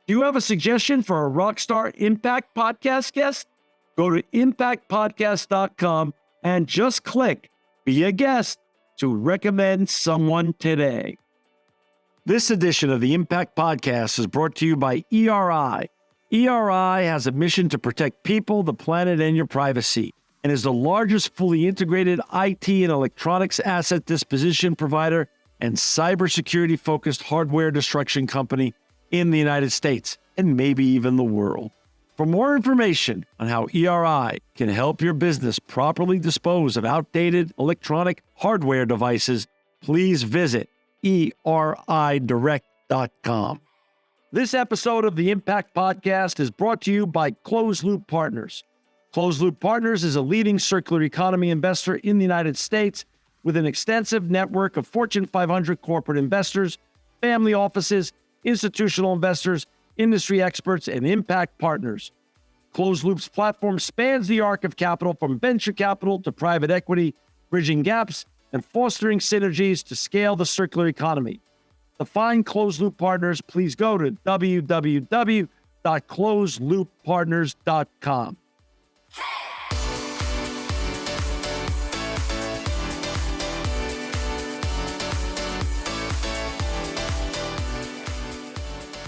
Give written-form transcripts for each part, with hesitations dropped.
Do you have a suggestion for a Rockstar Impact Podcast guest? Go to impactpodcast.com and just click Be a Guest to recommend someone today. This edition of the Impact Podcast is brought to you by ERI. ERI has a mission to protect people, the planet, and your privacy, and is the largest fully integrated IT and electronics asset disposition provider and cybersecurity-focused hardware destruction company in the United States, and maybe even the world. For more information on how ERI can help your business properly dispose of outdated electronic hardware devices, please visit eridirect.com. This episode of the Impact Podcast is brought to you by Closed Loop Partners. Closed Loop Partners is a leading circular economy investor in the United States with an extensive network of Fortune 500 corporate investors, family offices, institutional investors, industry experts, and impact partners. Closed Loop's platform spans the arc of capital from venture capital to private equity, bridging gaps and fostering synergies to scale the circular economy. To find Closed Loop Partners, please go to www.closedlooppartners.com.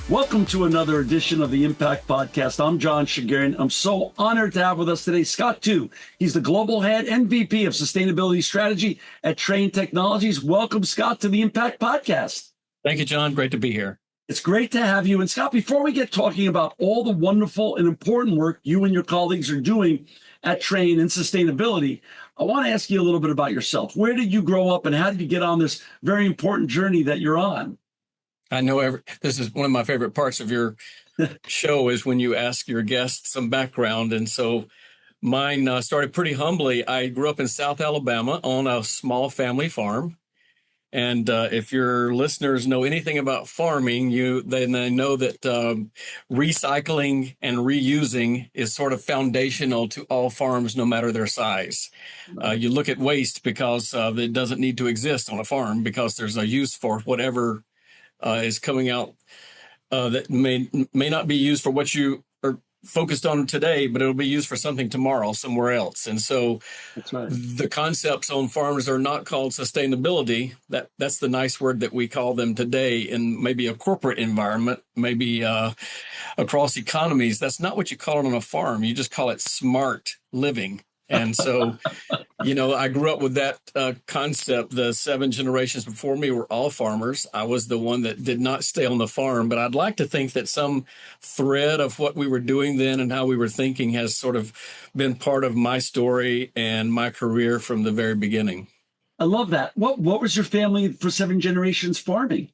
Welcome to another edition of the Impact Podcast. I'm John Shigarian. I'm so honored to have with us today Scott Tu. He's the Global Head and VP of Sustainability Strategy at Trane Technologies. Welcome, Scott, to the Impact Podcast. Thank you, John. Great to be here. It's great to have you. And Scott, before we get talking about all the wonderful and important work you and your colleagues are doing at Trane in sustainability, I want to ask you a little bit about yourself. Where did you grow up and how did you get on this very important journey that you're on? I know this is one of my favorite parts of your show is when you ask your guests some background. And so mine started pretty humbly. I grew up in South Alabama on a small family farm. And if your listeners know anything about farming, then they know that recycling and reusing is sort of foundational to all farms, no matter their size. You look at waste because it doesn't need to exist on a farm because there's a use for whatever is coming out that may not be used for what you are focused on today, but it'll be used for something tomorrow somewhere else. And so that's right. The concepts on farms are not called sustainability. That's the nice word that we call them today in maybe a corporate environment, maybe across economies. That's not what you call it on a farm. You just call it smart living. And so, I grew up with that concept. The 7 generations before me were all farmers. I was the one that did not stay on the farm, but I'd like to think that some thread of what we were doing then and how we were thinking has sort of been part of my story and my career from the very beginning. I love that. What was your family for 7 generations farming?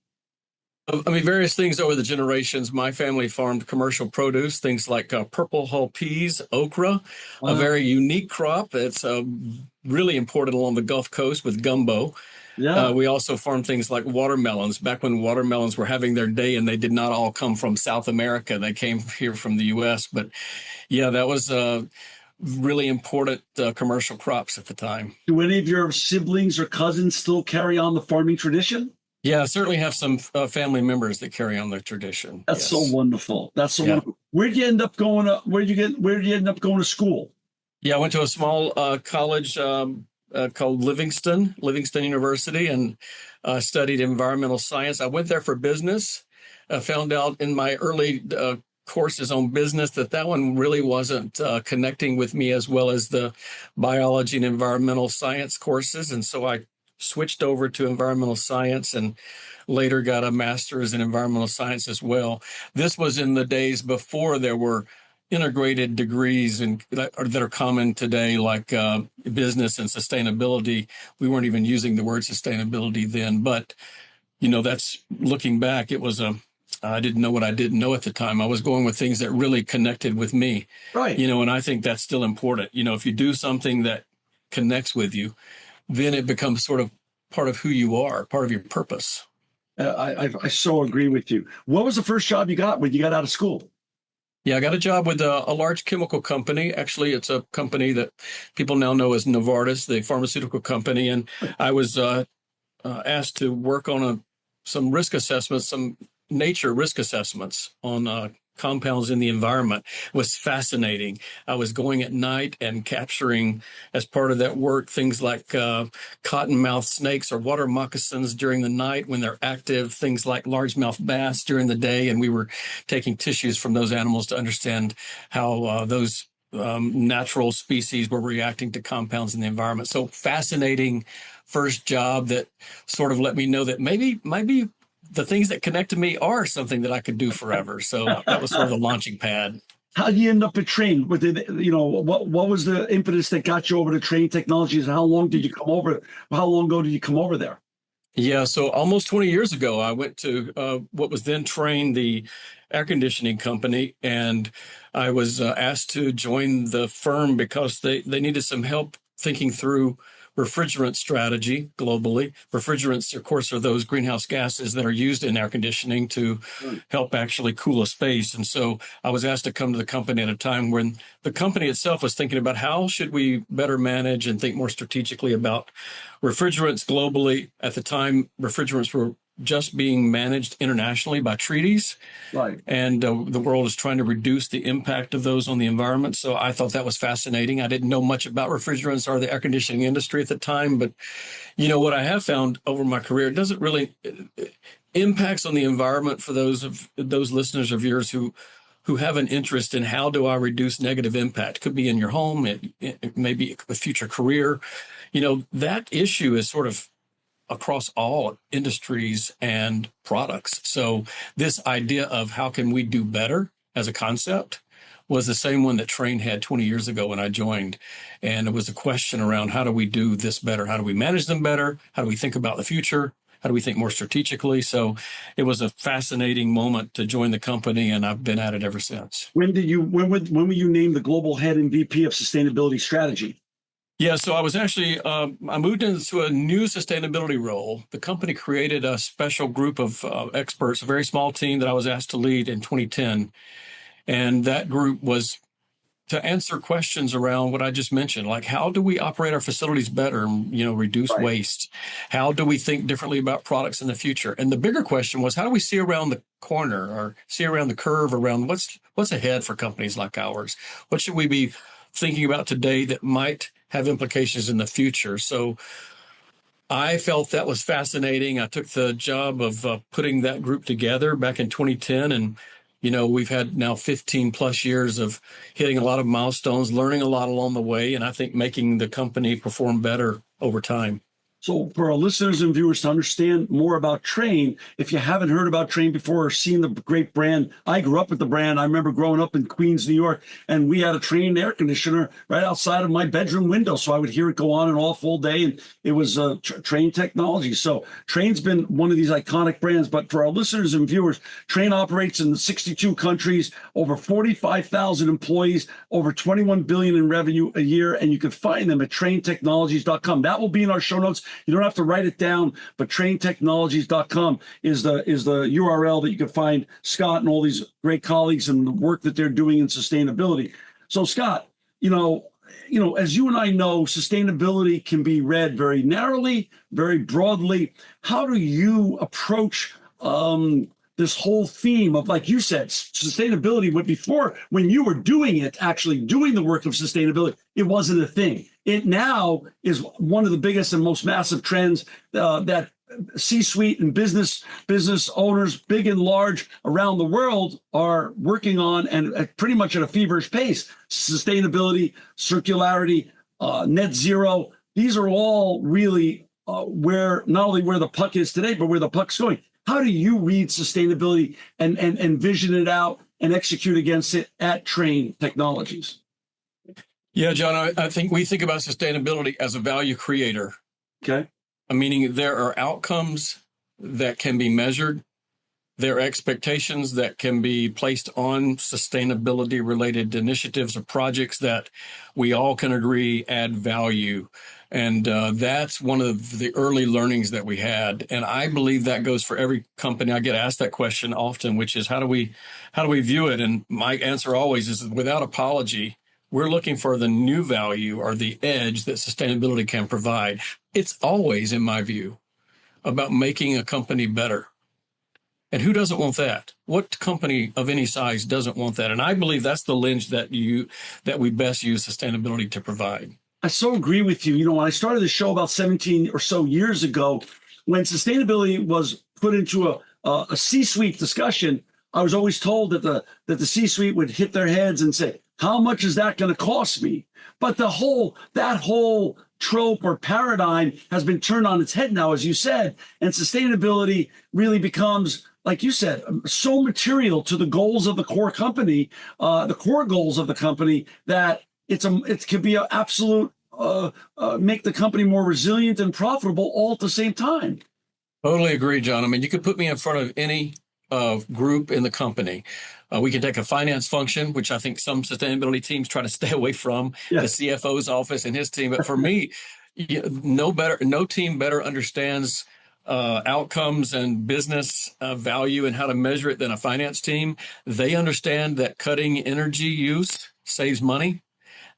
I mean, various things over the generations. My family farmed commercial produce, things like purple hull peas, okra, wow. A very unique crop. It's really imported along the Gulf Coast with gumbo. Yeah. We also farmed things like watermelons, back when watermelons were having their day, and they did not all come from South America. They came here from the U.S. But yeah, that was really important commercial crops at the time. Do any of your siblings or cousins still carry on the farming tradition? Yeah, I certainly have some family members that carry on the tradition. That's so wonderful. That's so wonderful. Where did you end up going? Where did you end up going to school? Yeah, I went to a small college called Livingston University, and studied environmental science. I went there for business. I found out in my early courses on business that one really wasn't connecting with me as well as the biology and environmental science courses, and so I switched over to environmental science and later got a master's in environmental science as well. This was in the days before there were integrated degrees that are common today, like business and sustainability. We weren't even using the word sustainability then, but that's looking back. It was I didn't know what I didn't know at the time. I was going with things that really connected with me, right? And I think that's still important. If you do something that connects with you, then it becomes sort of part of who you are, part of your purpose. I so agree with you. What was the first job you got when you got out of school? Yeah, I got a job with a large chemical company. Actually, it's a company that people now know as Novartis, the pharmaceutical company. And I was asked to work on some risk assessments, some nature risk assessments on compounds in the environment was fascinating. I was going at night and capturing, as part of that work, things like cottonmouth snakes or water moccasins during the night when they're active, things like largemouth bass during the day. And we were taking tissues from those animals to understand how those natural species were reacting to compounds in the environment. So fascinating first job that sort of let me know that maybe the things that connected me are something that I could do forever. So that was sort of the launching pad. How did you end up at Trane? What was the impetus that got you over to Trane Technologies? How long did you come over? How long ago did you come over there? Yeah, so almost 20 years ago, I went to what was then Trane, the air conditioning company, and I was asked to join the firm because they needed some help thinking through refrigerant strategy globally. Refrigerants, of course, are those greenhouse gases that are used in air conditioning to help actually cool a space. And so I was asked to come to the company at a time when the company itself was thinking about how should we better manage and think more strategically about refrigerants globally. At the time, refrigerants were just being managed internationally by treaties. Right. And the world is trying to reduce the impact of those on the environment. So I thought that was fascinating. I didn't know much about refrigerants or the air conditioning industry at the time, but what I have found over my career, it doesn't really impacts on the environment for those listeners of yours who have an interest in how do I reduce negative impact. It could be in your home, it may be a future career. That issue is sort of across all industries and products. So this idea of how can we do better as a concept was the same one that Trane had 20 years ago when I joined. And it was a question around how do we do this better? How do we manage them better? How do we think about the future? How do we think more strategically? So it was a fascinating moment to join the company, and I've been at it ever since. When were you named the global head and VP of sustainability strategy? Yeah, so I was actually, I moved into a new sustainability role. The company created a special group of experts, a very small team that I was asked to lead in 2010. And that group was to answer questions around what I just mentioned, like how do we operate our facilities better and, reduce waste? How do we think differently about products in the future? And the bigger question was, how do we see around the corner or see around the curve around what's ahead for companies like ours? What should we be thinking about today that might have implications in the future? So I felt that was fascinating. I took the job of putting that group together back in 2010. And, we've had now 15 plus years of hitting a lot of milestones, learning a lot along the way, and I think making the company perform better over time. So for our listeners and viewers to understand more about Trane, if you haven't heard about Trane before or seen the great brand, I grew up with the brand. I remember growing up in Queens, New York, and we had a Trane air conditioner right outside of my bedroom window. So I would hear it go on and off all day, and it was Trane technology. So Trane's been one of these iconic brands. But for our listeners and viewers, Trane operates in 62 countries, over 45,000 employees, over 21 billion in revenue a year, and you can find them at tranetechnologies.com. That will be in our show notes. You don't have to write it down, but tranetechnologies.com is the URL that you can find Scott and all these great colleagues and the work that they're doing in sustainability. So Scott, as you and I know, sustainability can be read very narrowly, very broadly. How do you approach this whole theme of, like you said, sustainability? But before, when you were doing it, actually doing the work of sustainability, it wasn't a thing. It now is one of the biggest and most massive trends that C-suite and business owners, big and large around the world, are working on, and pretty much at a feverish pace. Sustainability, circularity, net zero. These are all really where not only where the puck is today, but where the puck's going. How do you read sustainability and envision it out and execute against it at Trane Technologies? Yeah, John, I think we think about sustainability as a value creator. Okay. Meaning there are outcomes that can be measured. There are expectations that can be placed on sustainability related initiatives or projects that we all can agree add value. And that's one of the early learnings that we had. And I believe that goes for every company. I get asked that question often, which is how do we view it? And my answer always is, without apology, we're looking for the new value or the edge that sustainability can provide. It's always, in my view, about making a company better. And who doesn't want that? What company of any size doesn't want that? And I believe that's the lens that we best use sustainability to provide. I so agree with you. You know, when I started the show about 17 or so years ago, when sustainability was put into a C-suite discussion, I was always told that the C-suite would hit their heads and say, "How much is that going to cost me?" But that whole trope or paradigm has been turned on its head now, as you said, and sustainability really becomes, like you said, so material to the goals of the core company, the core goals of the company, that it could be an absolute make the company more resilient and profitable all at the same time. Totally agree, John. I mean, you could put me in front of any group in the company. We can take a finance function, which I think some sustainability teams try to stay away from, the CFO's office and his team. But for me, no team better understands outcomes and business value and how to measure it than a finance team. They understand that cutting energy use saves money.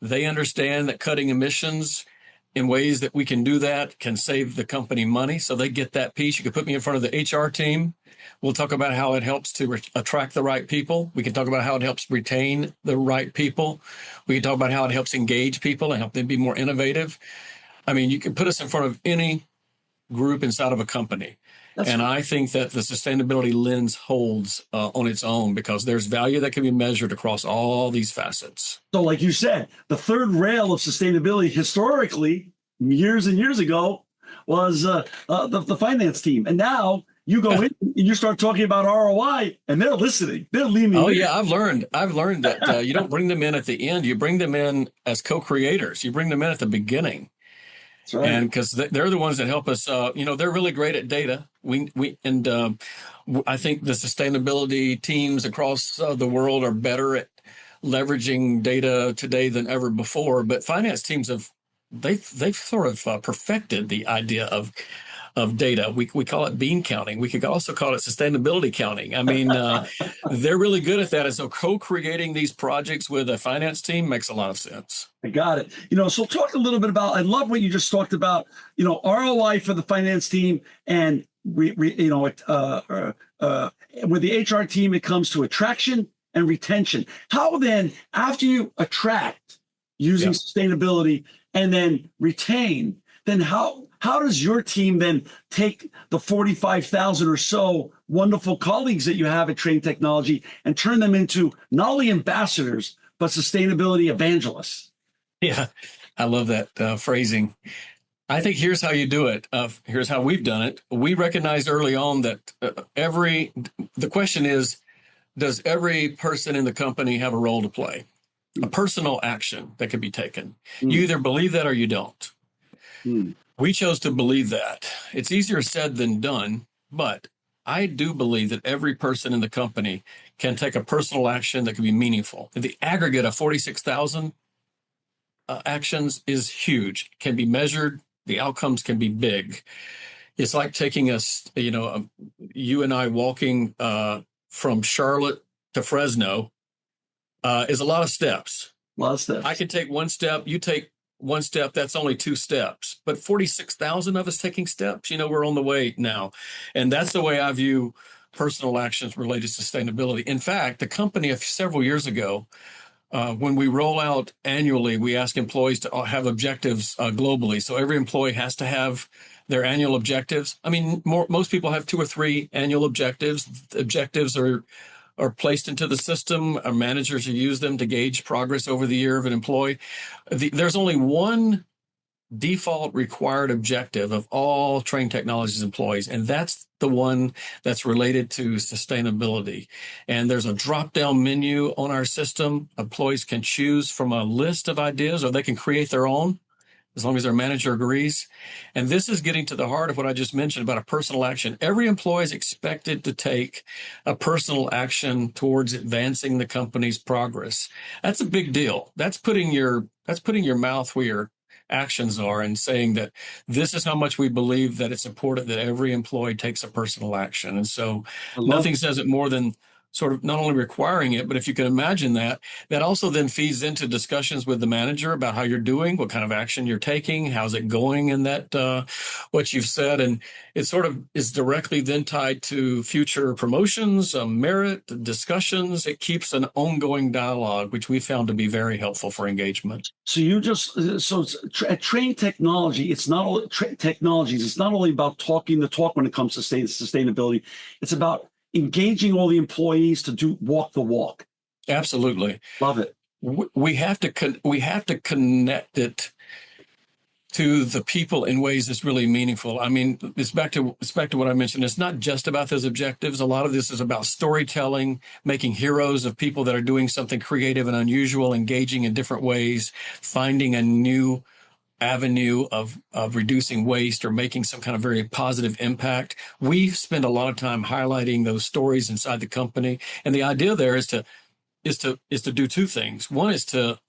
They understand that cutting emissions in ways that we can do that can save the company money. So they get that piece. You could put me in front of the HR team. We'll talk about how it helps to attract the right people. We can talk about how it helps retain the right people. We can talk about how it helps engage people and help them be more innovative. I mean, you can put us in front of any group inside of a company. And I think that the sustainability lens holds on its own, because there's value that can be measured across all these facets. So like you said, the third rail of sustainability historically, years and years ago, was the finance team. And now you go in and you start talking about ROI, and they're listening. They're leaning in. Yeah, I've learned that you don't bring them in at the end. You bring them in as co-creators. You bring them in at the beginning. Right. And because they're the ones that help us, they're really great at data. I think the sustainability teams across the world are better at leveraging data today than ever before. But finance teams they've sort of perfected the idea of data. We call it bean counting. We could also call it sustainability counting. I mean, they're really good at that. And so co-creating these projects with a finance team makes a lot of sense. I got it. So talk a little bit about, I love what you just talked about, ROI for the finance team, and with the HR team, it comes to attraction and retention. How then, after you attract using sustainability and then retain, then how does your team then take the 45,000 or so wonderful colleagues that you have at Trane Technology and turn them into not only ambassadors, but sustainability evangelists? Yeah, I love that phrasing. I think here's how you do it. Here's how we've done it. We recognized early on that the question is, does every person in the company have a role to play? A personal action that can be taken. You either believe that or you don't. We chose to believe that. It's easier said than done, but I do believe that every person in the company can take a personal action that can be meaningful. The aggregate of 46,000 actions is huge, can be measured. The outcomes can be big. It's like taking you and I walking from Charlotte to Fresno is a lot of steps. A lot of steps. I can take one step. You take one step. That's only two steps. But 46,000 of us taking steps, we're on the way now. And that's the way I view personal actions related to sustainability. In fact, the company several years ago, when we roll out annually, we ask employees to have objectives globally. So every employee has to have their annual objectives. I mean, most people have 2 or 3 annual objectives. The objectives are placed into the system. Our managers use them to gauge progress over the year of an employee. There's only one default required objective of all Trane Technologies employees, and that's the one that's related to sustainability. And there's a drop-down menu on our system. Employees can choose from a list of ideas, or they can create their own, as long as their manager agrees. And this is getting to the heart of what I just mentioned about a personal action. Every employee is expected to take a personal action towards advancing the company's progress. That's a big deal. That's putting your mouth where your actions are, and saying that this is how much we believe that it's important that every employee takes a personal action. And so nothing says it more than sort of not only requiring it, but if you can imagine that, that also then feeds into discussions with the manager about how you're doing, what kind of action you're taking, how's it going in that, what you've said. And it sort of is directly then tied to future promotions, merit discussions. It keeps an ongoing dialogue, which we found to be very helpful for engagement. So at Trane Technology, it's not all technologies. It's not only about talking the talk when it comes to sustainability. It's about engaging all the employees to walk the walk. Absolutely. Love it. We have to connect it to the people in ways that's really meaningful. I mean, it's back to what I mentioned. It's not just about those objectives. A lot of this is about storytelling, making heroes of people that are doing something creative and unusual, engaging in different ways, finding a new avenue of reducing waste or making some kind of very positive impact. We spend a lot of time highlighting those stories inside the company. And the idea there is to do two things. One is to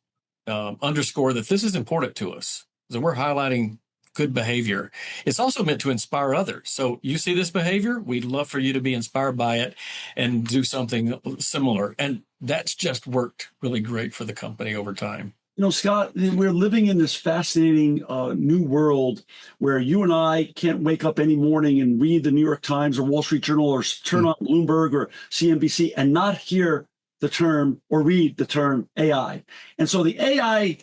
underscore that this is important to us. So we're highlighting good behavior. It's also meant to inspire others. So you see this behavior, we'd love for you to be inspired by it and do something similar. And that's just worked really great for the company over time. You know, Scott, we're living in this fascinating new world where you and I can't wake up any morning and read the New York Times or Wall Street Journal or turn on Bloomberg or CNBC and not hear the term or read the term AI. And so the AI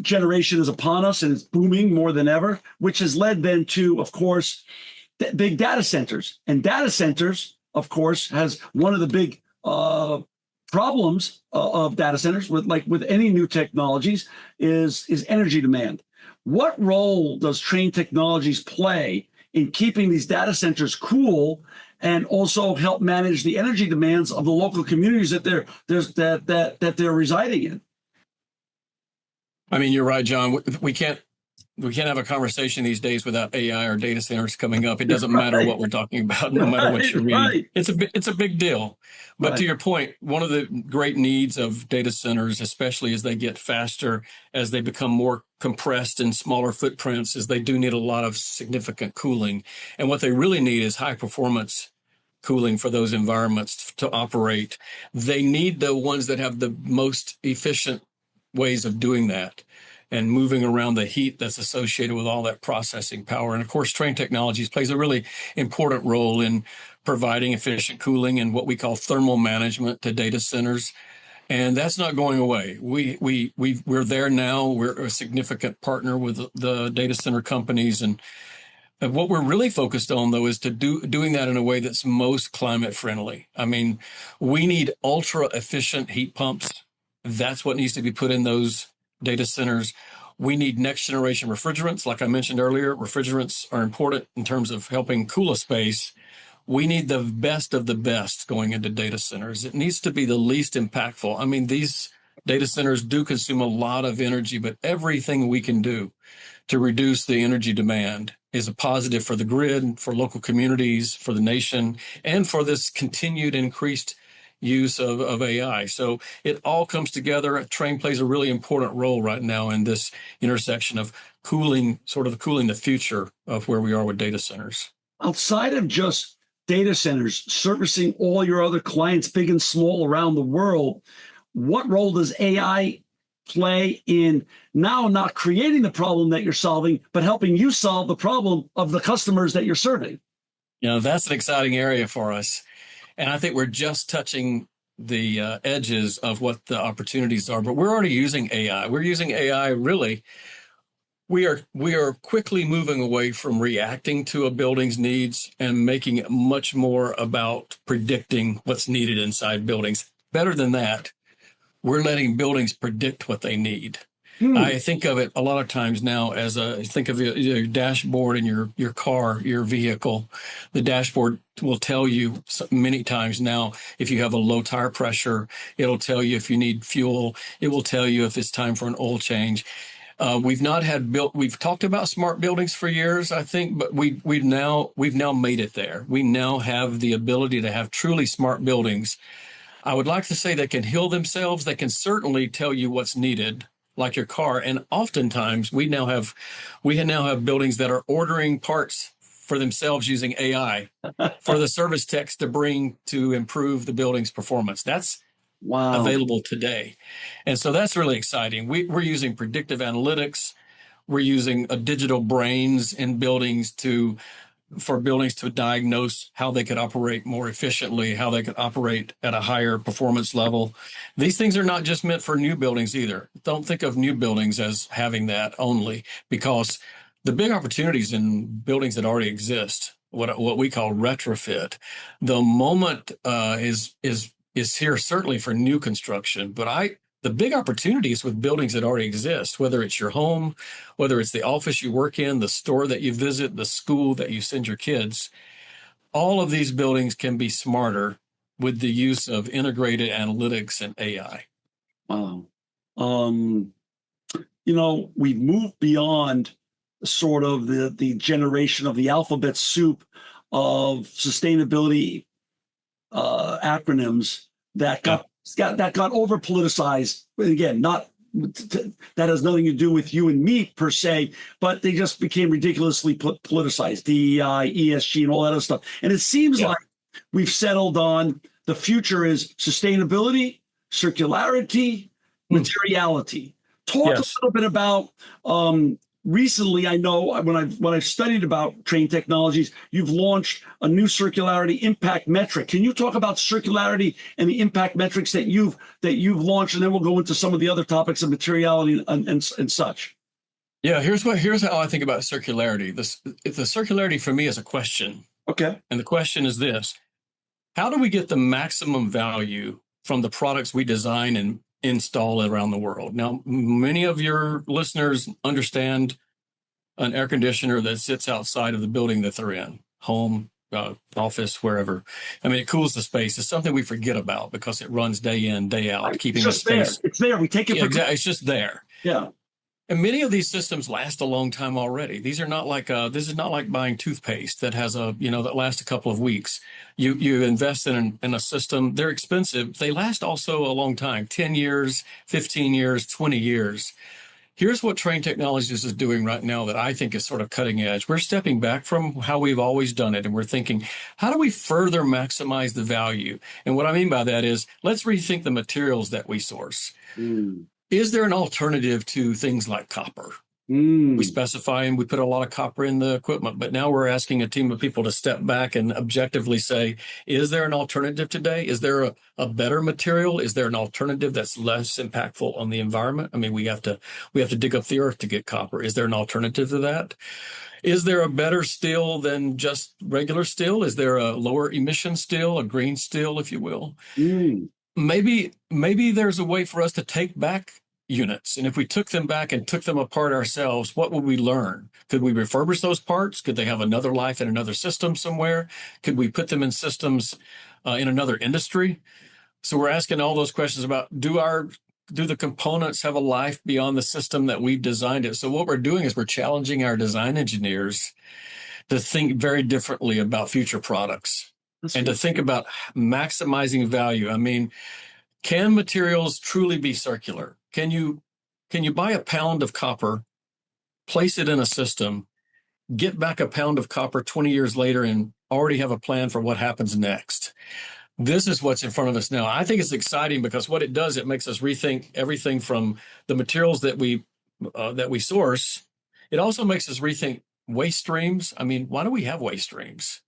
generation is upon us and it's booming more than ever, which has led then to, of course, big data centers. And data centers, of course, has one of the big problems of data centers with any new technologies is energy demand. What role does Trane Technologies play in keeping these data centers cool and also help manage the energy demands of the local communities that they're residing in? I mean, you're right, John. We can't have a conversation these days without AI or data centers coming up. It doesn't matter what we're talking about, no matter what you read. Right. It's a big deal. But Right. to your point, one of the great needs of data centers, especially as they get faster, as they become more compressed in smaller footprints, is they do need a lot of significant cooling. And what they really need is high performance cooling for those environments to operate. They need the ones that have the most efficient ways of doing that and moving around the heat that's associated with all that processing power. And of course, Trane Technologies plays a really important role in providing efficient cooling and what we call thermal management to data centers. And that's not going away. We're there now. We're a significant partner with the data center companies. And what we're really focused on, though, is doing that in a way that's most climate friendly. I mean, we need ultra efficient heat pumps. That's what needs to be put in those data centers. We need next generation refrigerants. Like I mentioned earlier, refrigerants are important in terms of helping cool a space. We need the best of the best going into data centers. It needs to be the least impactful. I mean, these data centers do consume a lot of energy, but everything we can do to reduce the energy demand is a positive for the grid, for local communities, for the nation, and for this continued increased use of AI. So it all comes together. Trane plays a really important role right now in this intersection of cooling the future of where we are with data centers. Outside of just data centers, servicing all your other clients, big and small around the world, what role does AI play in now not creating the problem that you're solving, but helping you solve the problem of the customers that you're serving? You know, that's an exciting area for us. And I think we're just touching the edges of what the opportunities are, but we're already using AI. We're using AI really. We are quickly moving away from reacting to a building's needs and making it much more about predicting what's needed inside buildings. Better than that, we're letting buildings predict what they need. I think of it a lot of times now as think of your dashboard in your car, your vehicle. The dashboard will tell you many times now if you have a low tire pressure. It'll tell you if you need fuel. It will tell you if it's time for an oil change. We've talked about smart buildings for years, I think, but we've now made it there. We now have the ability to have truly smart buildings. I would like to say they can heal themselves. They can certainly tell you what's needed, like your car. And oftentimes we now have buildings that are ordering parts for themselves using AI for the service techs to bring to improve the building's performance. That's Wow. available today. And so that's really exciting. We're using predictive analytics. We're using digital brains in buildings for buildings to diagnose how they could operate more efficiently, how they could operate at a higher performance level. These things are not just meant for new buildings either. Don't think of new buildings as having that only, because the big opportunities in buildings that already exist, what we call retrofit, the moment is here certainly for new construction, but the big opportunities with buildings that already exist, whether it's your home, whether it's the office you work in, the store that you visit, the school that you send your kids, all of these buildings can be smarter with the use of integrated analytics and AI. Wow. We've moved beyond sort of the generation of the alphabet soup of sustainability acronyms that got over politicized. Again, not that has nothing to do with you and me per se, but they just became ridiculously politicized. DEI, ESG, and all that other stuff. And it seems like we've settled on the future is sustainability, circularity, materiality. Talk a little bit about recently. I know when I've studied about Trane Technologies, you've launched a new circularity impact metric. Can you talk about circularity and the impact metrics that you've launched, and then we'll go into some of the other topics of materiality and such. Yeah, here's how I think about circularity. The circularity for me is a question. Okay. And the question is this: how do we get the maximum value from the products we design and install around the world? Now, many of your listeners understand an air conditioner that sits outside of the building that they're in, home, office, wherever. I mean, it cools the space. It's something we forget about because it runs day in, day out, keeping the space. It's there. We take it for granted. It's just there. Yeah. And many of these systems last a long time already. These are not like this is not like buying toothpaste that has that lasts a couple of weeks. You invest in a system. They're expensive. They last also a long time, 10 years, 15 years, 20 years. Here's what Trane Technologies is doing right now that I think is sort of cutting edge. We're stepping back from how we've always done it, and we're thinking, how do we further maximize the value? And what I mean by that is, let's rethink the materials that we source. Is there an alternative to things like copper? We specify and we put a lot of copper in the equipment, but now we're asking a team of people to step back and objectively say, is there an alternative today? Is there a better material? Is there an alternative that's less impactful on the environment? I mean, we have to dig up the earth to get copper. Is there an alternative to that? Is there a better steel than just regular steel? Is there a lower emission steel, a green steel, if you will? Maybe there's a way for us to take back units. And if we took them back and took them apart ourselves, what would we learn? Could we refurbish those parts? Could they have another life in another system somewhere? Could we put them in systems in another industry? So we're asking all those questions about, do the components have a life beyond the system that we've designed it? So what we're doing is we're challenging our design engineers to think very differently about future products and to think about maximizing value. I mean, can materials truly be circular? Can you buy a pound of copper, place it in a system, get back a pound of copper 20 years later and already have a plan for what happens next? This is what's in front of us now. I think it's exciting because what it does, it makes us rethink everything from the materials that we source. It also makes us rethink waste streams. I mean, why do we have waste streams?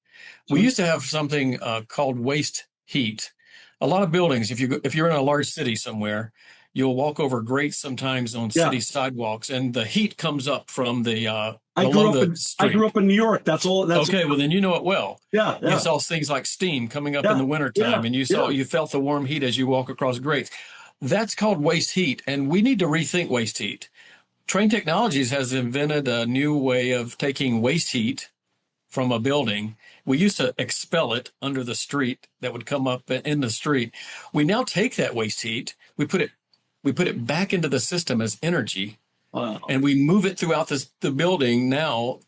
We used to have something called waste heat. A lot of buildings, if you're in a large city somewhere, you'll walk over grates sometimes on city sidewalks, and the heat comes up from the I grew up in New York. That's all. Okay, well then you know it well. Yeah. You saw things like steam coming up in the wintertime, and you felt the warm heat as you walk across grates. That's called waste heat, and we need to rethink waste heat. Trane Technologies has invented a new way of taking waste heat from a building. We used to expel it under the street that would come up in the street. We now take that waste heat, we put it back into the system as energy. Wow. And we move it throughout the building now,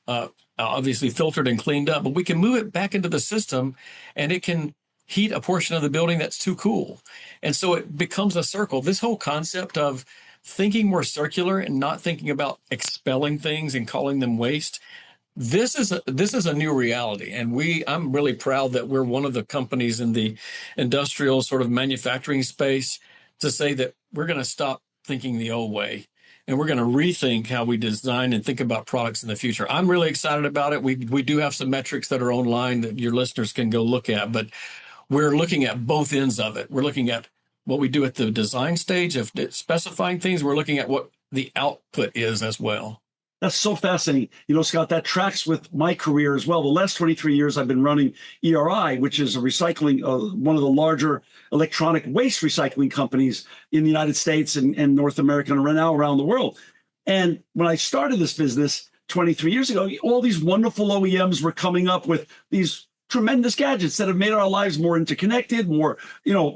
obviously filtered and cleaned up, but we can move it back into the system and it can heat a portion of the building that's too cool. And so it becomes a circle. This whole concept of thinking more circular and not thinking about expelling things and calling them waste, this is a new reality, and I'm really proud that we're one of the companies in the industrial sort of manufacturing space to say that we're going to stop thinking the old way, and we're going to rethink how we design and think about products in the future. I'm really excited about it. We do have some metrics that are online that your listeners can go look at, but we're looking at both ends of it. We're looking at what we do at the design stage of specifying things. We're looking at what the output is as well. That's so fascinating. You know, Scott, that tracks with my career as well. The last 23 years, I've been running ERI, which is a recycling, one of the larger electronic waste recycling companies in the United States and North America and now around the world. And when I started this business 23 years ago, all these wonderful OEMs were coming up with these tremendous gadgets that have made our lives more interconnected, more,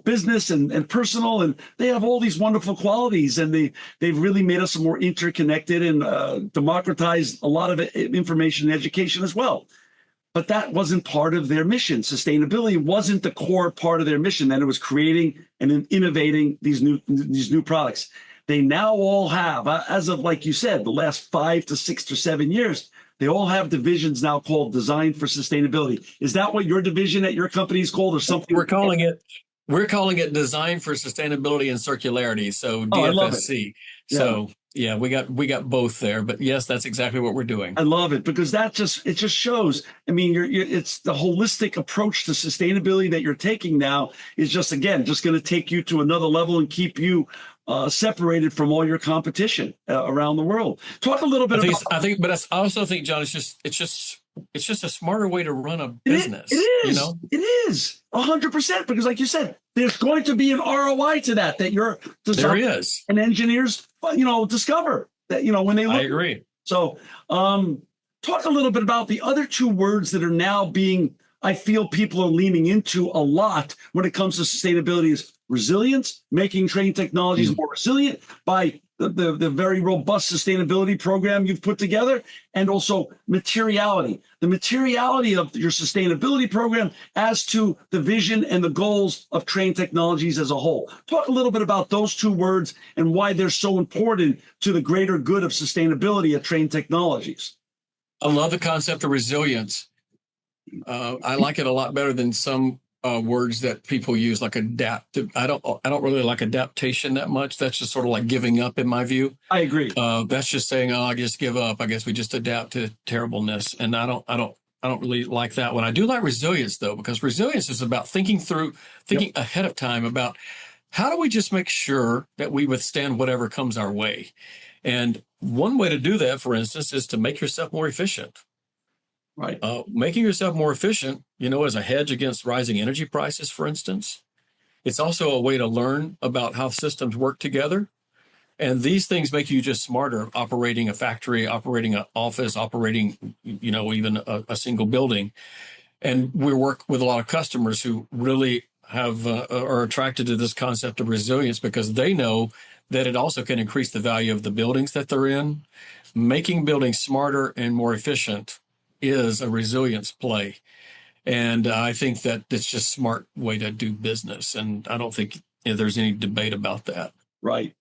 business and personal. And they have all these wonderful qualities, and they've really made us more interconnected and democratized a lot of information and education as well. But that wasn't part of their mission. Sustainability wasn't the core part of their mission. Then it was creating and innovating these new products. They now all have, as of, like you said, the last 5 to 6 or 7 years, they all have divisions now called Design for Sustainability. Is that what your division at your company is called, or something? We're calling it Design for Sustainability and Circularity. So DFSC. I love it. So yeah, we got both there. But yes, that's exactly what we're doing. I love it, because it just shows. I mean, it's the holistic approach to sustainability that you're taking now is just going to take you to another level and keep you separated from all your competition around the world. Talk a little bit about. I also think, John, it's just a smarter way to run a business. It is. It is 100%, because, like you said, there's going to be an ROI to that you're there is, and engineers discover that when they look. I agree. So, talk a little bit about the other two words that are now being, I feel people are leaning into a lot when it comes to sustainability is resilience, making Trane Technologies more resilient by the very robust sustainability program you've put together, and also materiality. The materiality of your sustainability program as to the vision and the goals of Trane Technologies as a whole. Talk a little bit about those two words and why they're so important to the greater good of sustainability at Trane Technologies. I love the concept of resilience. I like it a lot better than some words that people use, like adapt. I don't really like adaptation that much. That's just sort of like giving up, in my view. I agree. That's just saying, I just give up. I guess we just adapt to terribleness, and I don't really like that one. I do like resilience, though, because resilience is about thinking ahead of time about how do we just make sure that we withstand whatever comes our way. And one way to do that, for instance, is to make yourself more efficient. Right. Making yourself more efficient, as a hedge against rising energy prices, for instance. It's also a way to learn about how systems work together. And these things make you just smarter, operating a factory, operating an office, operating, even a single building. And we work with a lot of customers who really are attracted to this concept of resilience, because they know that it also can increase the value of the buildings that they're in. Making buildings smarter and more efficient is a resilience play. And I think that it's just a smart way to do business. And I don't think there's any debate about that. Right.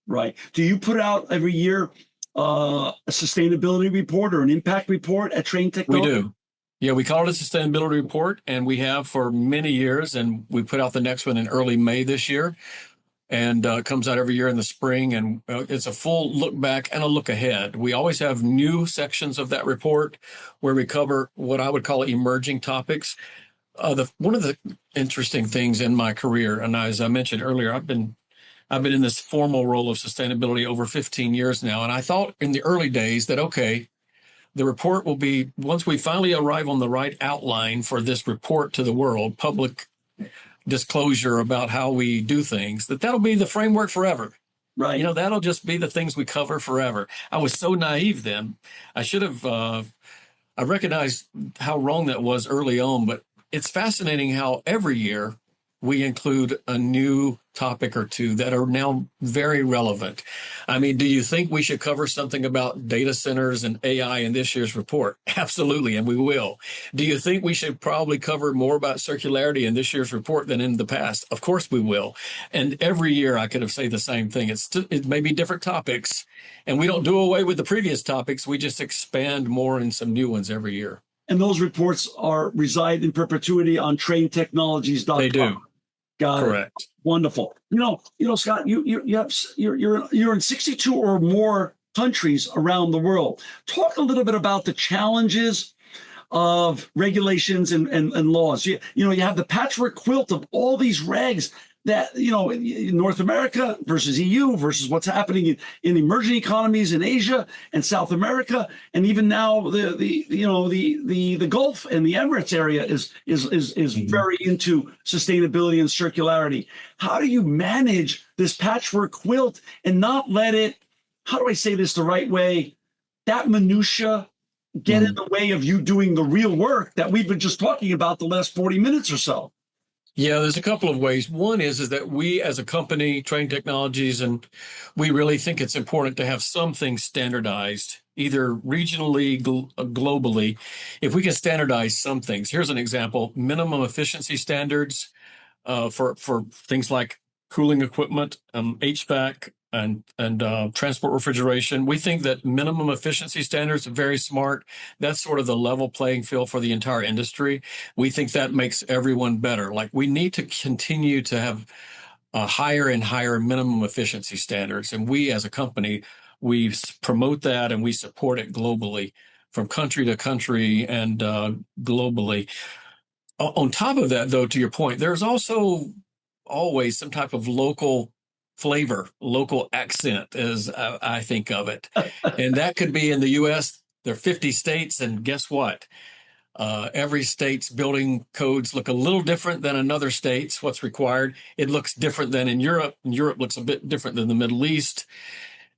Do you put out every year a sustainability report or an impact report at Trane Technologies? We do. Yeah, we call it a sustainability report, and we have for many years, and we put out the next one in early May this year. And it comes out every year in the spring, and it's a full look back and a look ahead. We always have new sections of that report where we cover what I would call emerging topics. One of the interesting things in my career, and as I mentioned earlier, I've been in this formal role of sustainability over 15 years now, and I thought in the early days that, okay, the report will be, once we finally arrive on the right outline for this report to the world, public disclosure about how we do things, that'll be the framework forever. Right. That'll just be the things we cover forever. I was so naive then. I should have, I recognized how wrong that was early on, but it's fascinating how every year we include a new topic or two that are now very relevant. I mean, do you think we should cover something about data centers and AI in this year's report? Absolutely, and we will. Do you think we should probably cover more about circularity in this year's report than in the past? Of course we will. And every year I could have said the same thing. It may be different topics, and we don't do away with the previous topics. We just expand more in some new ones every year. And those reports reside in perpetuity on tranetechnologies.com. They do. Got Correct. it. Wonderful. Scott, you're in 62 or more countries around the world. Talk a little bit about the challenges of regulations and laws. You have the patchwork quilt of all these regs that, in North America versus EU versus what's happening in emerging economies in Asia and South America, and even now the Gulf and the Emirates area is very into sustainability and circularity. How do you manage this patchwork quilt and not let it, how do I say this the right way, that minutia get in the way of you doing the real work that we've been just talking about the last 40 minutes or so? Yeah, there's a couple of ways. One is that we as a company, Trane Technologies, and we really think it's important to have some things standardized, either regionally, globally. If we can standardize some things, here's an example: minimum efficiency standards for things like cooling equipment, HVAC, and transport refrigeration. We think that minimum efficiency standards are very smart. That's sort of the level playing field for the entire industry. We think that makes everyone better. Like, we need to continue to have higher and higher minimum efficiency standards. And we as a company, we promote that and we support it globally, from country to country and globally. On top of that, though, to your point, there's also always some type of local flavor, local accent, as I think of it. And that could be in the U.S. There are 50 states, and guess what? Every state's building codes look a little different than another state's. What's required? It looks different than in Europe. And Europe looks a bit different than the Middle East.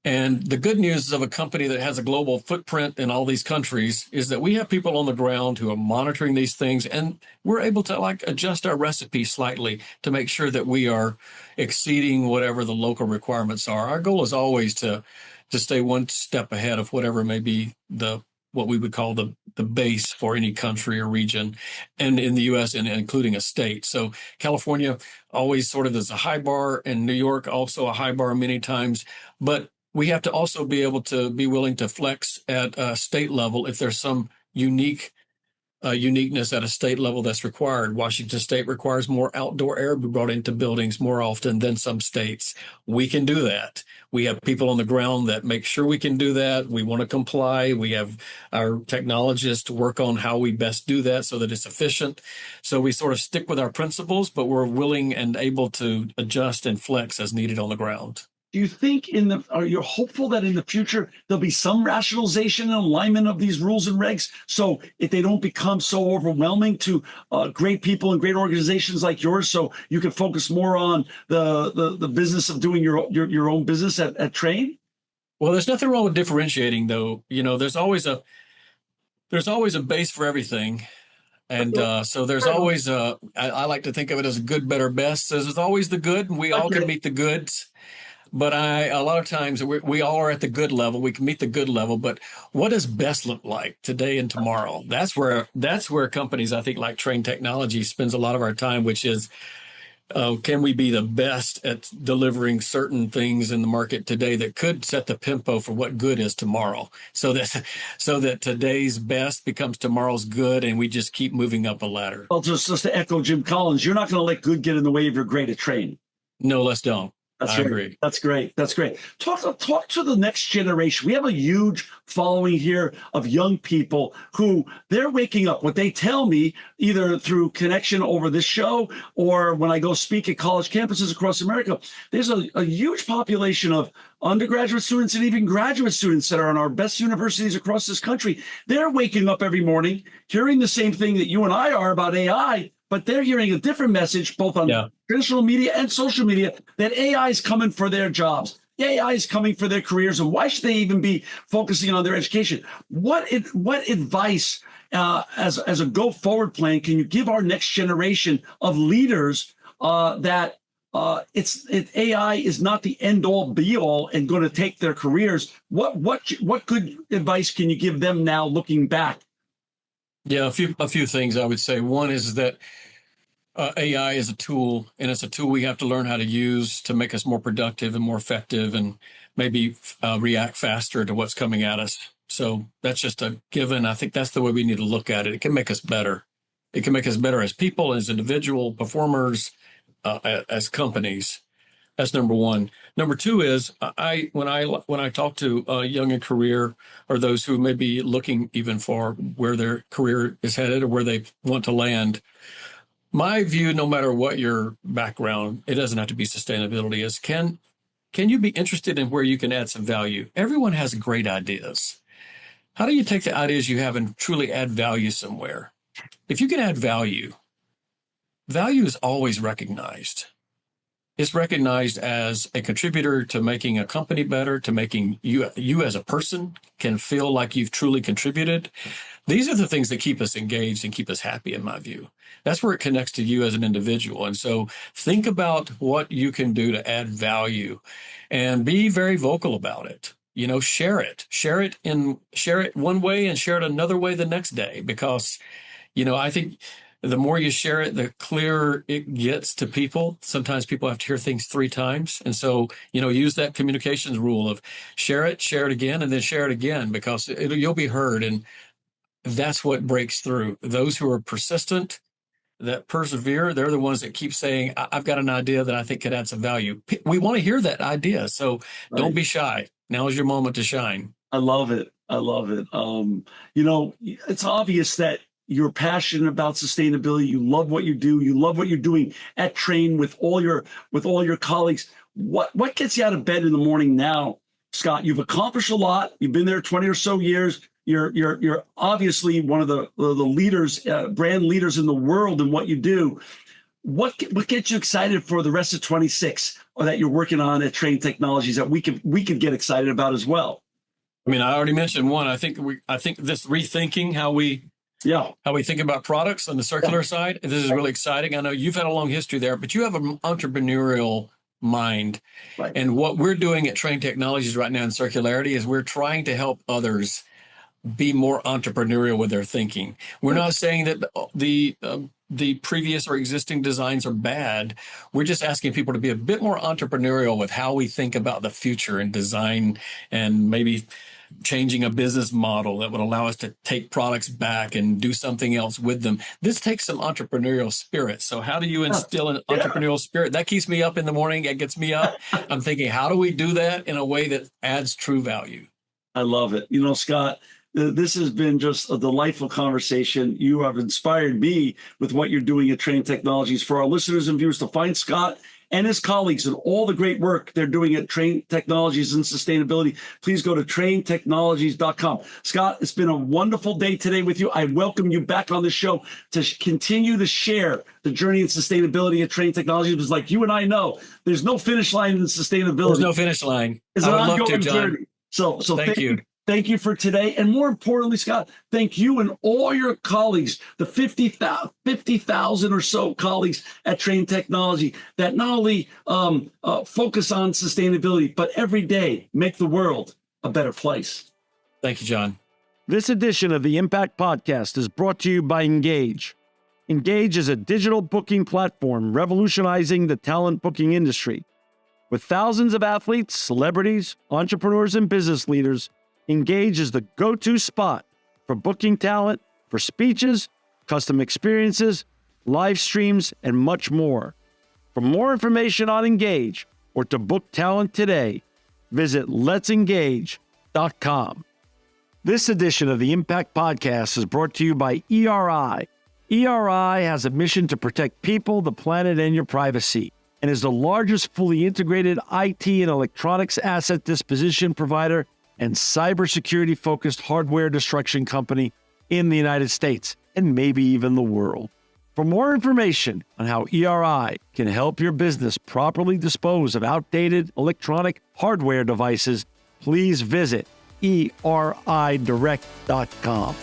And the good news of a company that has a global footprint in all these countries is that we have people on the ground who are monitoring these things, and we're able to adjust our recipe slightly to make sure that we are exceeding whatever the local requirements are. Our goal is always to stay one step ahead of whatever may be what we would call the base for any country or region, and in the U.S. and including a state. So California always sort of is a high bar, and New York also a high bar many times, but we have to also be able to be willing to flex at a state level if there's some uniqueness at a state level that's required. Washington State requires more outdoor air be brought into buildings more often than some states. We can do that. We have people on the ground that make sure we can do that. We want to comply. We have our technologists work on how we best do that so that it's efficient. So we sort of stick with our principles, but we're willing and able to adjust and flex as needed on the ground. Do you think are you hopeful that in the future there'll be some rationalization and alignment of these rules and regs, so if they don't become so overwhelming to great people and great organizations like yours, so you can focus more on the business of doing your own business at Trane? Well, there's nothing wrong with differentiating, though. There's always a base for everything. And so there's always I like to think of it as a good, better, best. So there's always the good, and we all can meet the goods. But a lot of times we all are at the good level. We can meet the good level, but what does best look like today and tomorrow? That's where companies, I think, like Trane Technology spends a lot of our time, which is, can we be the best at delivering certain things in the market today that could set the tempo for what good is tomorrow, so that today's best becomes tomorrow's good, and we just keep moving up a ladder. Well, just to echo Jim Collins, you're not going to let good get in the way of your great at Trane. No, let's don't. That's I right. agree. That's great. That's great. Talk to the next generation. We have a huge following here of young people who they're waking up. What they tell me, either through connection over this show or when I go speak at college campuses across America, there's a huge population of undergraduate students and even graduate students that are in our best universities across this country. They're waking up every morning hearing the same thing that you and I are about AI, but they're hearing a different message, both on traditional media and social media, that AI is coming for their jobs. AI is coming for their careers, and why should they even be focusing on their education? What advice, as a go-forward plan, can you give our next generation of leaders that AI is not the end all be all and going to take their careers. What good advice can you give them now looking back? Yeah, a few things I would say. One is that AI is a tool, and it's a tool we have to learn how to use to make us more productive and more effective, and maybe react faster to what's coming at us. So that's just a given. I think that's the way we need to look at it. It can make us better. It can make us better as people, as individual performers, as companies. That's number one. Number two is when I talk to young in career, or those who may be looking even for where their career is headed or where they want to land. My view, no matter what your background, it doesn't have to be sustainability, is can you be interested in where you can add some value? Everyone has great ideas. How do you take the ideas you have and truly add value somewhere? If you can add value, value is always recognized. It's recognized as a contributor to making a company better, to making you as a person can feel like you've truly contributed. These are the things that keep us engaged and keep us happy, in my view. That's where it connects to you as an individual. And so think about what you can do to add value and be very vocal about it. Share it. Share it one way and share it another way the next day, because, I think the more you share it, the clearer it gets to people. Sometimes people have to hear things 3 times. And so, use that communications rule of share it again, and then share it again, because you'll be heard. And that's what breaks through. Those who are persistent, that persevere, they're the ones that keep saying, I've got an idea that I think could add some value. We want to hear that idea. So Don't be shy. Now is your moment to shine. I love it. I love it. It's obvious that you're passionate about sustainability. You love what you do. You love what you're doing at Trane with all your colleagues. What gets you out of bed in the morning now, Scott? You've accomplished a lot. You've been there 20 or so years. You're obviously one of the leaders, brand leaders in the world in what you do. What gets you excited for the rest of 26, or that you're working on at Trane Technologies that we could get excited about as well? I mean, I already mentioned one. I think this rethinking how we think about products on the circular side. This is really exciting. I know you've had a long history there, but you have an entrepreneurial mind. Right. And what we're doing at Trane Technologies right now in circularity is we're trying to help others be more entrepreneurial with their thinking. We're not saying that the previous or existing designs are bad. We're just asking people to be a bit more entrepreneurial with how we think about the future and design, and maybe changing a business model that would allow us to take products back and do something else with them. This takes some entrepreneurial spirit. So how do you instill an entrepreneurial spirit? That keeps me up in the morning. It gets me up. I'm thinking, how do we do that in a way that adds true value? I love it. Scott, this has been just a delightful conversation. You have inspired me with what you're doing at Trane Technologies. For our listeners and viewers to find Scott and his colleagues and all the great work they're doing at Trane Technologies and sustainability, please go to tranetechnologies.com. Scott, it's been a wonderful day today with you. I welcome you back on the show to continue to share the journey in sustainability at Trane Technologies, because like you and I know, there's no finish line in sustainability. There's no finish line. It's an ongoing journey. So thank you. Thank you for today. And more importantly, Scott, thank you and all your colleagues, the 50,000 or so colleagues at Trane Technology that not only focus on sustainability, but every day make the world a better place. Thank you, John. This edition of the Impact Podcast is brought to you by Engage. Engage is a digital booking platform revolutionizing the talent booking industry. With thousands of athletes, celebrities, entrepreneurs, and business leaders, Engage is the go-to spot for booking talent, for speeches, custom experiences, live streams, and much more. For more information on Engage or to book talent today, visit letsengage.com. This edition of the Impact Podcast is brought to you by ERI. ERI has a mission to protect people, the planet, and your privacy, and is the largest fully integrated IT and electronics asset disposition provider and cybersecurity-focused hardware destruction company in the United States, and maybe even the world. For more information on how ERI can help your business properly dispose of outdated electronic hardware devices, please visit eridirect.com.